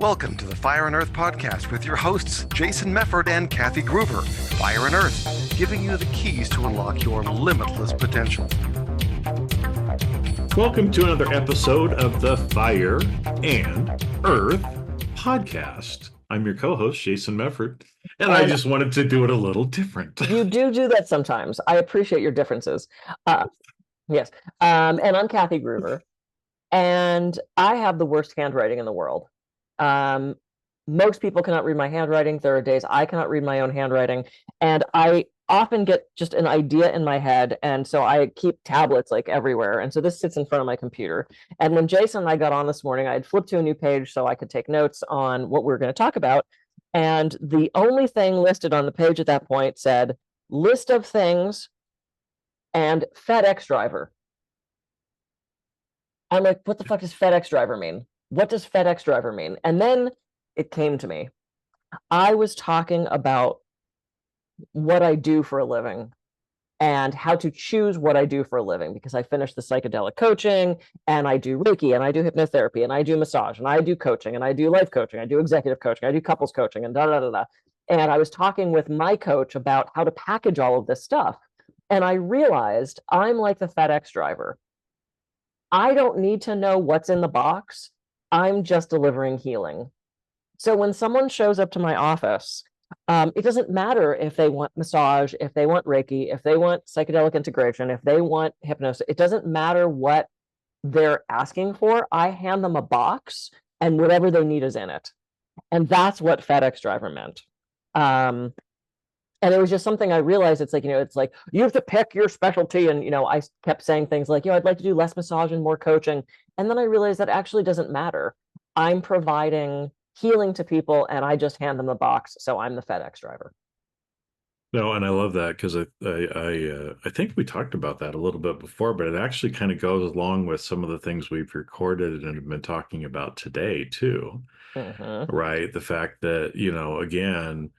Welcome to the Fire and Earth podcast with your hosts, Jason Mefford and Kathy Gruber. Fire and Earth, giving you the keys to unlock your limitless potential. Welcome to another episode of the Fire and Earth podcast. I'm your co-host, Jason Mefford, and I just wanted to do it a little different. You do that sometimes. I appreciate your differences. Yes. And I'm Kathy Gruber, and I have the worst handwriting in the world. Most people cannot read my handwriting. There are days I cannot read my own handwriting, and I often get just an idea in my head, and so I keep tablets like everywhere, and so this sits in front of my computer. And when Jason and I got on this morning, I had flipped to a new page so I could take notes on what we were going to talk about, and the only thing listed on the page at that point said list of things and FedEx driver. I'm like, what the fuck does FedEx driver mean? What does FedEx driver mean? And then it came to me. I was talking about what I do for a living and how to choose what I do for a living, because I finished the psychedelic coaching, and I do Reiki, and I do hypnotherapy, and I do massage, and I do coaching, and I do life coaching, I do executive coaching, I do couples coaching, and da da da da. And I was talking with my coach about how to package all of this stuff. And I realized I'm like the FedEx driver. I don't need to know what's in the box. I'm just delivering healing. So when someone shows up to my office, it doesn't matter if they want massage, if they want Reiki, if they want psychedelic integration, if they want hypnosis. It doesn't matter what they're asking for. I hand them a box, and whatever they need is in it. And that's what FedEx driver meant. And it was just something I realized. It's like, it's like you have to pick your specialty. And, I kept saying things like, I'd like to do less massage and more coaching. And then I realized that actually doesn't matter. I'm providing healing to people, and I just hand them the box. So I'm the FedEx driver. No, and I love that, because I think we talked about that a little bit before, but it actually kind of goes along with some of the things we've recorded and have been talking about today too. Mm-hmm. Right? The fact that, again,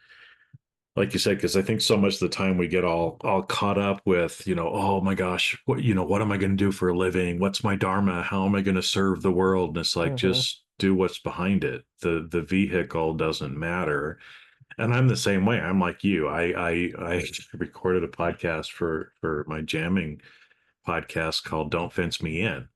like you said, because I think so much of the time we get all caught up with, oh my gosh, what am I going to do for a living? What's my dharma? How am I going to serve the world? And it's like, just do what's behind it. The vehicle doesn't matter. And I'm the same way. I'm like you. I recorded a podcast for my jamming podcast called "Don't Fence Me In,"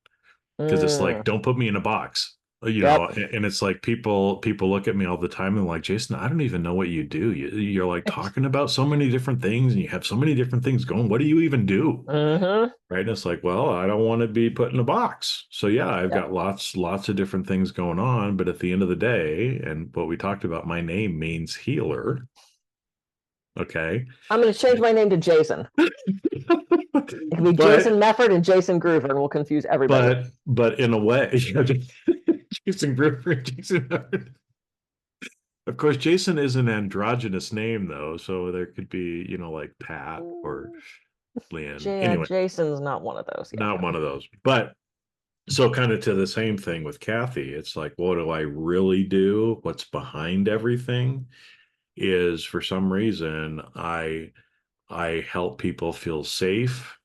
because it's like, don't put me in a box. And it's like people look at me all the time and like, Jason, I don't even know what you do. You're like talking about so many different things, and you have so many different things going. What do you even do? Right? And it's like, well, I don't want to be put in a box. So yeah, I've got lots of different things going on. But at the end of the day, and what we talked about, my name means healer. Okay. I'm going to change my name to Jason. It can be Jason Mefford and Jason Gruber, and we'll confuse everybody. But in a way, Jason Gruber and Jason Mefford. Of course, Jason is an androgynous name, though, so there could be, like Pat or Lynn. Anyway, Jason's not one of those. Not one of those. But so kind of to the same thing with Kathy. It's like, what do I really do? What's behind everything is, for some reason, I help people feel safe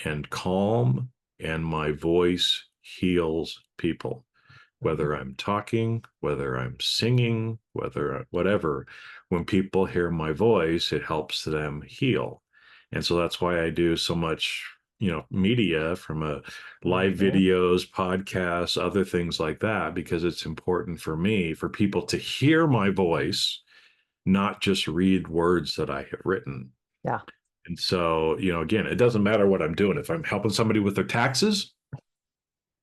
and calm, and my voice heals people. Whether I'm talking, whether I'm singing, whatever, when people hear my voice, it helps them heal. And so that's why I do so much, media, from live videos, podcasts, other things like that, because it's important for me, for people to hear my voice, not just read words that I have written. Yeah. And so, again, it doesn't matter what I'm doing. If I'm helping somebody with their taxes,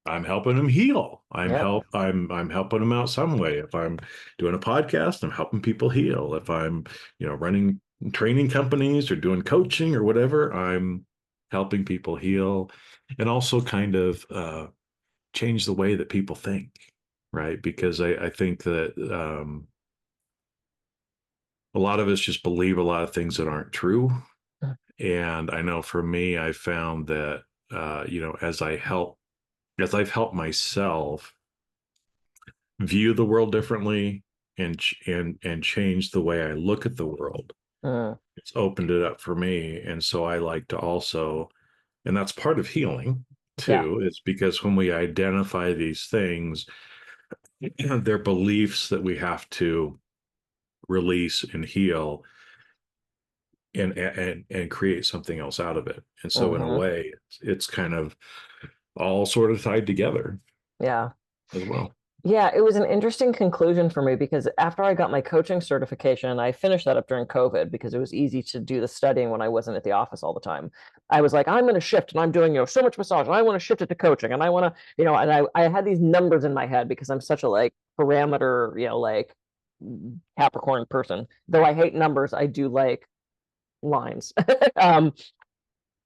I'm helping them heal. I'm helping them out some way. If I'm doing a podcast, I'm helping people heal. If I'm, running training companies or doing coaching or whatever, I'm helping people heal, and also kind of change the way that people think, right? Because I think that a lot of us just believe a lot of things that aren't true. And I know for me, I found that, as I've helped myself view the world differently and change the way I look at the world, it's opened it up for me. And so I like to also, and that's part of healing too, is because when we identify these things, they're beliefs that we have to release and heal and create something else out of it. And so in a Mhm. way, it's kind of all sort of tied together Yeah. as well. Yeah, it was an interesting conclusion for me because after I got my coaching certification, I finished that up during COVID because it was easy to do the studying when I wasn't at the office all the time. I was like, I'm going to shift and I'm doing, so much massage and I want to shift it to coaching and I want to, and I had these numbers in my head because I'm such a like parameter, like Capricorn person. Though I hate numbers, I do like lines. um,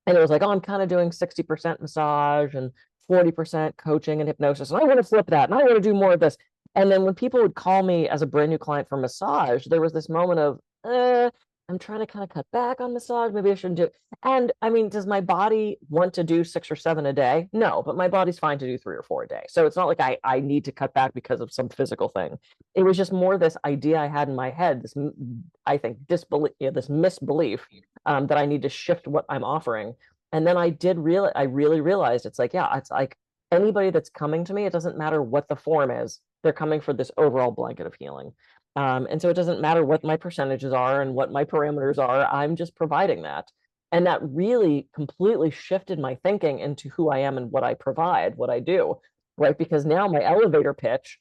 and it was like, oh, I'm kind of doing 60% massage and 40% coaching and hypnosis. And I want to flip that. And I want to do more of this. And then when people would call me as a brand new client for massage, there was this moment of, I'm trying to kind of cut back on massage. Maybe I shouldn't do it. And I mean, does my body want to do 6 or 7 a day? No, but my body's fine to do 3 or 4 a day. So it's not like I need to cut back because of some physical thing. It was just more this idea I had in my head, this, I think, disbelief, this misbelief that I need to shift what I'm offering. And then I really realized it's like, yeah, it's like anybody that's coming to me, it doesn't matter what the form is, they're coming for this overall blanket of healing. And so it doesn't matter what my percentages are and what my parameters are, I'm just providing that. And that really completely shifted my thinking into who I am and what I provide, what I do, right? Because now my elevator pitch,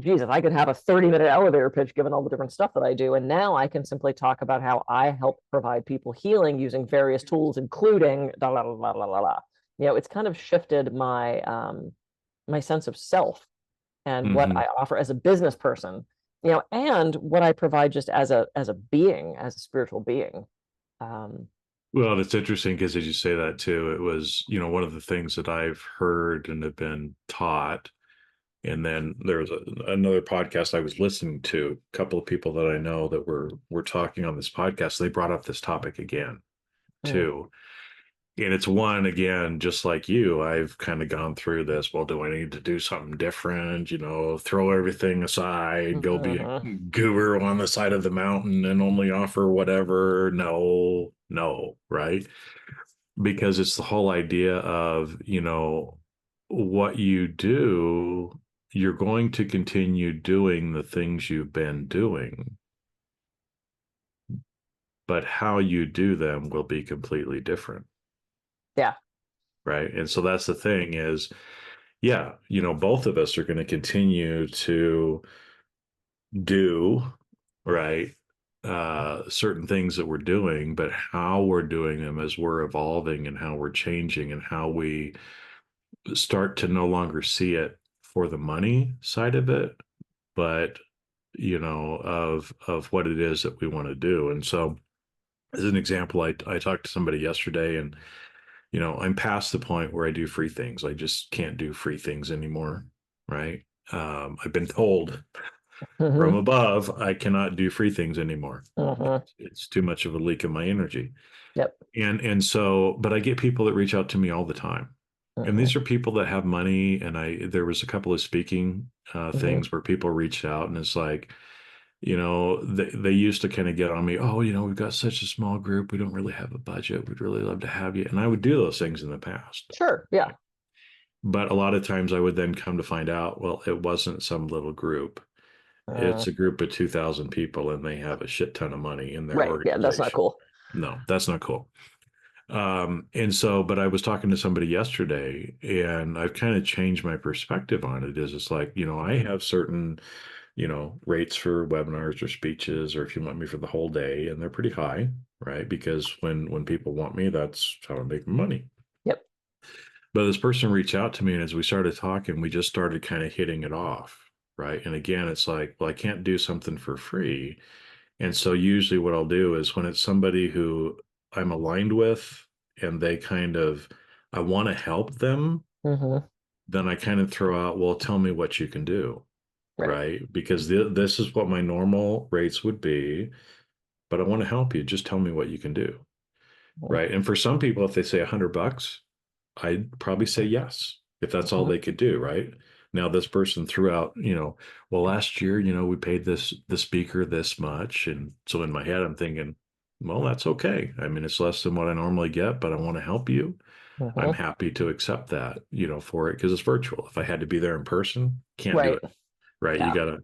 Jesus, I could have a 30-minute elevator pitch given all the different stuff that I do. And now I can simply talk about how I help provide people healing using various tools, including da la la la la la la. It's kind of shifted my sense of self and what Mm-hmm. I offer as a business person, and what I provide just as a being, as a spiritual being. Um, Well, it's interesting because as you say that too, it was, one of the things that I've heard and have been taught. And then there was another podcast I was listening to, a couple of people that I know that were talking on this podcast. They brought up this topic again mm, too. And it's one, again, just like you, I've kind of gone through this. Well, do I need to do something different? Throw everything aside, go be a mhm, guru on the side of the mountain and only offer whatever? No, no, right? Because it's the whole idea of, what you do, you're going to continue doing the things you've been doing, but how you do them will be completely different. yeah. Right. And so that's the thing is, yeah, both of us are going to continue to do, right, certain things that we're doing, but how we're doing them as we're evolving and how we're changing and how we start to no longer see it for the money side of it, but of what it is that we want to do. And so as an example, I talked to somebody yesterday and I'm past the point where I do free things. I just can't do free things anymore, right? I've been told from Hmm. above I cannot do free things anymore. Hmm. It's too much of a leak of my energy. Yep. And so, but I get people that reach out to me all the time. And Hmm. these are people that have money. And there was a couple of speaking Hmm. things where people reached out and it's like, they used to kind of get on me, oh, we've got such a small group. We don't really have a budget. We'd really love to have you. And I would do those things in the past. Sure. Yeah. But a lot of times I would then come to find out, well, it wasn't some little group. Uh, It's a group of 2,000 people and they have a shit ton of money in their right. Yeah. That's not organization. cool. No, that's not cool. And so, but I was talking to somebody yesterday and I've kind of changed my perspective on it. Is it's like, I have certain, rates for webinars or speeches, or if you want me for the whole day, and they're pretty high, right? Because when people want me, that's how I make money. Yep. But this person reached out to me, and as we started talking, we just started kind of hitting it off, right? And again, it's like, well, I can't do something for free. And so usually what I'll do is when it's somebody who I'm aligned with and I want to help them, Hmm. then I kind of throw out, well, tell me what you can do, Right. right? Because this is what my normal rates would be, but I want to help you. Just tell me what you can do, Hmm. right? And for some people, if they say $100, I'd probably say yes, if that's all Hmm. they could do, right? Now, this person threw out, well, last year, we paid the speaker this much. And so in my head, I'm thinking, well, that's okay. I mean, it's less than what I normally get, but I want to help you. I'm Hmm. happy to accept that, for it because it's virtual. If I had to be there in person, can't do Right. it. right? You Yeah. gotta,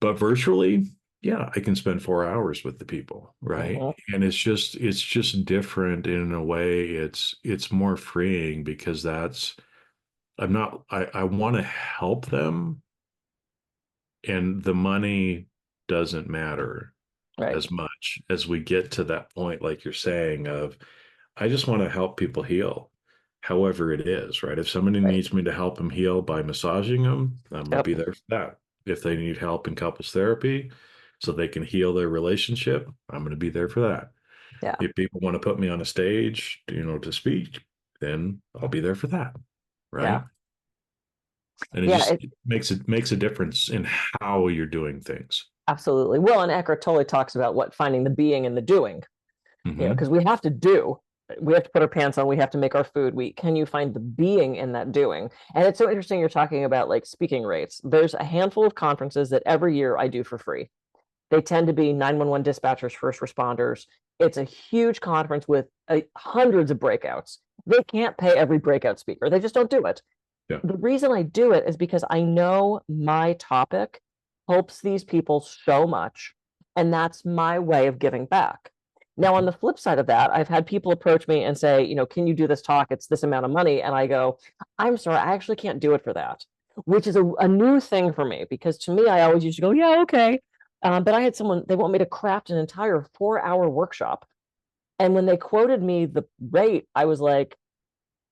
but virtually, yeah, I can spend 4 hours with the people, right? Mhm. And it's just different in a way. It's more freeing because I want to help them, and the money doesn't matter Right. as much as we get to that point, like you're saying, of I just want to help people heal, however it is, right? If somebody Right. needs me to help them heal by massaging them, I'm going to Yep. be there for that. If they need help in couples therapy so they can heal their relationship, I'm going to be there for that. Yeah. If people want to put me on a stage, to speak, then I'll be there for that, Yeah. right? And it Yeah. just makes a difference in how you're doing things. Absolutely. Well, and Eckhart Tolle talks about what finding the being in the doing, Hmm. because we have to do, we have to put our pants on, we have to make our food. Can you find the being in that doing? And it's so interesting you're talking about like speaking rates. There's a handful of conferences that every year I do for free. They tend to be 911 dispatchers, first responders. It's a huge conference with hundreds of breakouts. They can't pay every breakout speaker. They just don't do it. Yeah. The reason I do it is because I know my topic helps these people so much, and that's my way of giving back. Now, on the flip side of that, I've had people approach me and say, can you do this talk? It's this amount of money. And I go, I'm sorry, I actually can't do it for that, which is a new thing for me because to me, I always used to go, yeah, okay. But I had someone, they want me to craft an entire 4-hour workshop. And when they quoted me the rate, I was like,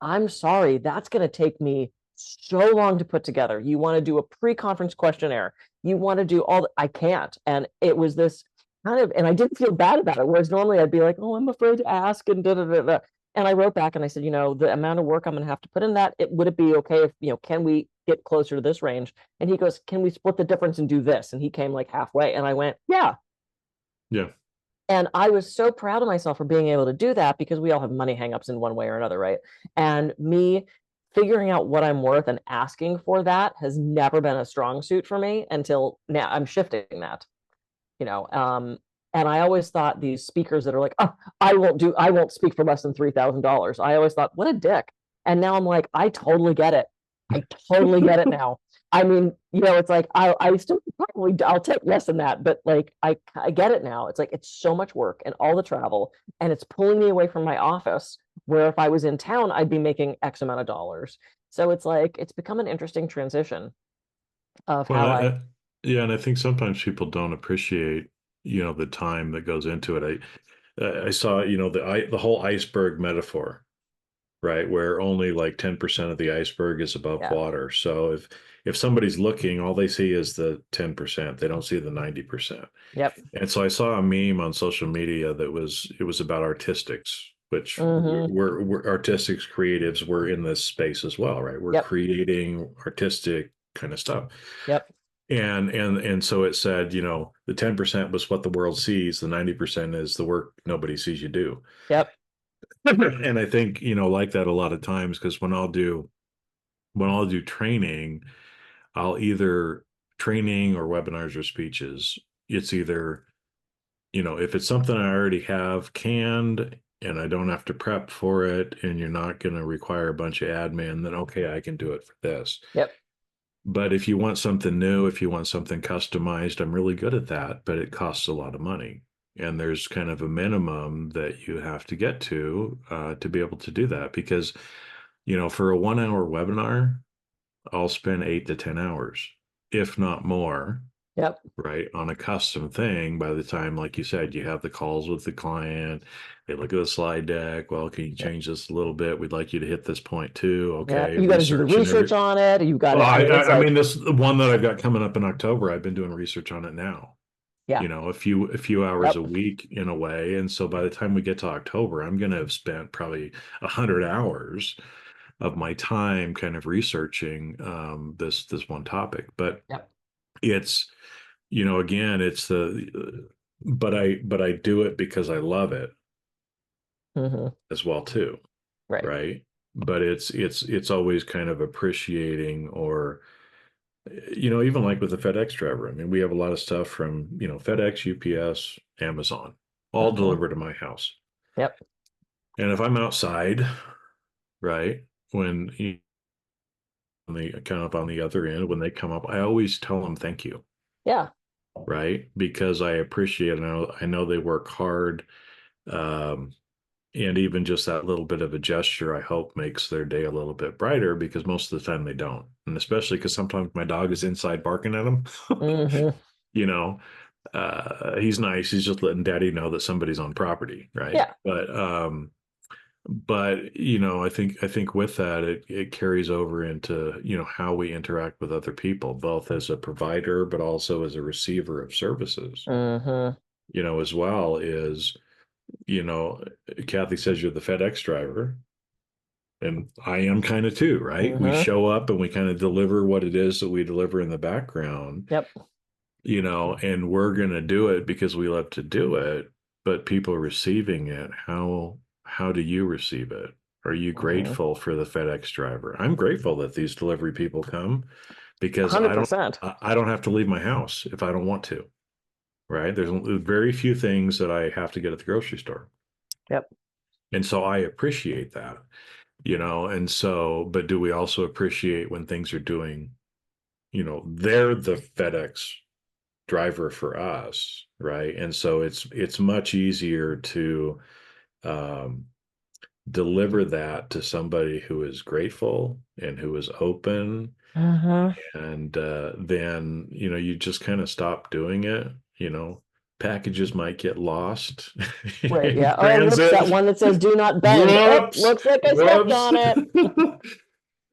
I'm sorry, that's going to take me so long to put together. You want to do a pre-conference questionnaire. You want to do I can't. And it was this kind of, and I didn't feel bad about it. Whereas normally I'd be like, oh, I'm afraid to ask and da da da da. And I wrote back and I said, the amount of work I'm going to have to put in that, would it be okay if, can we get closer to this range? And he goes, can we split the difference and do this? And he came like halfway. And I went, yeah. Yeah. And I was so proud of myself for being able to do that because we all have money hangups in one way or another, right? And me figuring out what I'm worth and asking for that has never been a strong suit for me until now. I'm shifting that, you know. And I always thought these speakers that are like, oh, I won't speak for less than $3,000. I always thought, what a dick. And now I'm like, I totally get it. I totally get it now. I mean, it's like I still probably I'll take less than that, but like I get it now. It's like it's so much work and all the travel, and it's pulling me away from my office. Where if I was in town, I'd be making X amount of dollars. So it's like it's become an interesting transition of Well, how I. yeah, and I think sometimes people don't appreciate, the time that goes into it. I saw, the whole iceberg metaphor, right? Where only like 10% of the iceberg is above Yeah. water. So if somebody's looking, all they see is the 10%. They don't see the 90%. Yep. And so I saw a meme on social media that it was about artistics, which Mm-hmm. we're artistics creatives. We're in this space as well, right? We're Yep. creating artistic kind of stuff. Yep. And so it said, the 10% was what the world sees, the 90% is the work nobody sees you do. Yep. And I think, like that a lot of times, because when I'll do training, I'll either training or webinars or speeches, it's either, if it's something I already have canned and I don't have to prep for it and you're not going to require a bunch of admin, then okay, I can do it for this. Yep. But if you want something new, if you want something customized, I'm really good at that, but it costs a lot of money. And there's kind of a minimum that you have to get to be able to do that. Because, for a 1 hour webinar, I'll spend 8 to 10 hours, if not more, Yep. right, on a custom thing. By the time, like you said, you have the calls with the client, they look at the slide deck. Well, can you Yep. change this a little bit? We'd like you to hit this point too. Yeah. Okay, You got to do the research and research every. on it. You got Well, to. I I, mean, it's I I like, mean, this one that I've got coming up in October, I've been doing research on it now. yeah. A few hours a Yep. week in a way, and so by the time we get to October, I'm going to have spent probably 100 hours of my time kind of researching this one topic. But Yep. it's again, it's but I do it because I love it Mm-hmm. as well too, Right. right? But it's always kind of appreciating, or even like with the FedEx driver. I mean, we have a lot of stuff from FedEx, UPS, Amazon, all Mm-hmm. delivered to my house. Yep. And if I'm outside, right, when on the other end, when they come up, I always tell them thank you. Yeah. Right. Because I appreciate it. I know they work hard. And even just that little bit of a gesture, I hope makes their day a little bit brighter, because most of the time they don't. And especially because sometimes my dog is inside barking at them. Mm-hmm. You know, he's nice. He's just letting daddy know that somebody's on property. Right. Yeah. But you know, I think with that, it carries over into, you know, how we interact with other people, both as a provider, but also as a receiver of services, Mm-hmm. you know, as well. Is, you know, Kathy says you're the FedEx driver, and I am kind of too, right? We Mm-hmm. show up and we kind of deliver what it is that we deliver in the background, Yep. you know, and we're going to do it because we love to do it. But people receiving it, how do you receive it? Are you Mm-hmm. grateful for the FedEx driver? I'm grateful that these delivery people come, because 100%. I don't have to leave my house if I don't want to. Right? There's very few things that I have to get at the grocery store. Yep. And so I appreciate that, you know, and so, but do we also appreciate when things are doing, you know, they're the FedEx driver for us, right? And so it's much easier to deliver that to somebody who is grateful and who is open, Mm-hmm. and then, you know, you just kind of stop doing it. You know, packages might get lost Right. in Yeah. Oh, whoops, transit. that one that says "Do not bend." Oh, Whoops, looks like I stepped whoops. on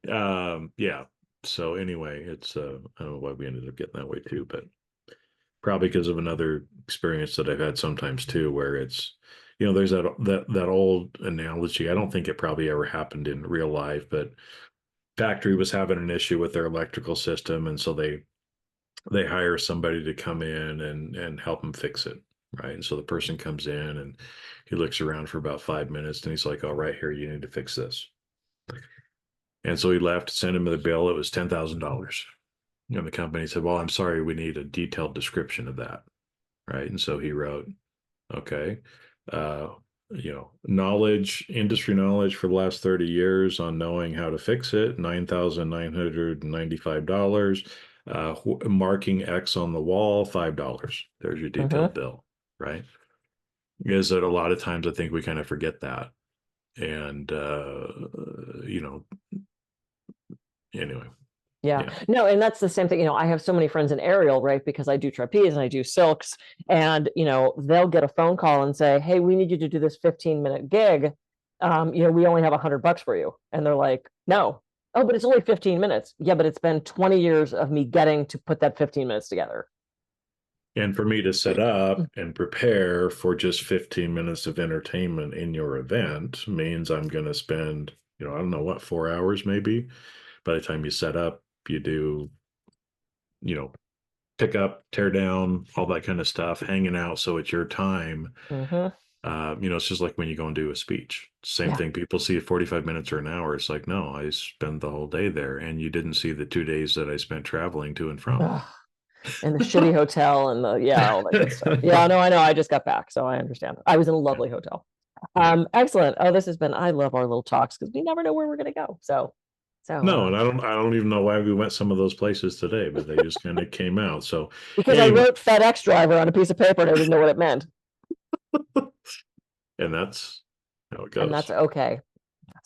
it. Yeah. So anyway, it's I don't know why we ended up getting that way too, but probably because of another experience that I've had sometimes too, where it's, you know, there's that old analogy. I don't think it probably ever happened in real life, but factory was having an issue with their electrical system, and so they hire somebody to come in and help them fix it, right? And so the person comes in and he looks around for about 5 minutes, and he's like, "All right, here, you need to fix this." And so he left, sent him the bill. It was $10,000. And the company said, "Well, I'm sorry, we need a detailed description of that." Right? And so he wrote, "Okay, uh, you know, industry knowledge for the last 30 years on knowing how to fix it, $9,995. Marking X on the wall, $5. There's your detailed Mm-hmm. bill." Right? Is that a lot of times I think we kind of forget that. And, you know, anyway, Yeah. yeah. No, and that's the same thing. You know, I have so many friends in aerial, right? Because I do trapeze and I do silks, and you know, they'll get a phone call and say, "Hey, we need you to do this 15-minute gig. You know, we only have $100 for you." And they're like, "No." "Oh, but it's only 15 minutes." "Yeah, but it's been 20 years of me getting to put that 15 minutes together." And for me to set up and prepare for just 15 minutes of entertainment in your event means I'm going to spend, you know, I don't know what, 4 hours maybe. By the time you set up, you do, you know, pick up, tear down, all that kind of stuff, hanging out. So it's your time. Mm-hmm. You know, it's just like when you go and do a speech. Same Yeah. thing. People see 45 minutes or an hour. It's like, no, I spend the whole day there. And you didn't see the 2 days that I spent traveling to and from. Ugh. And the shitty hotel and all that good stuff. Yeah, no, I know. I just got back, so I understand. I was in a lovely hotel. Yeah. Excellent. Oh, this has been, I love our little talks because we never know where we're gonna go. So No, and I don't even know why we went some of those places today, but they just kind of came out. So because I anyway, wrote FedEx driver on a piece of paper and I didn't know what it meant. and that's how it And goes. that's okay.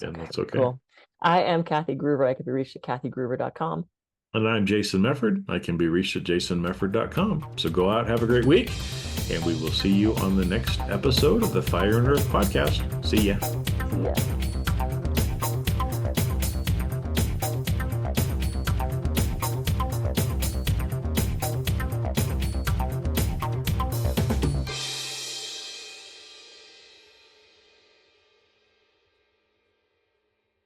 That's okay. Cool. I am Kathy Groover. I can be reached at kathygruver.com. And I'm Jason Mefford. I can be reached at jasonmefford.com. So go out, have a great week, and we will see you on the next episode of the Fire and Earth podcast. See ya. Yeah.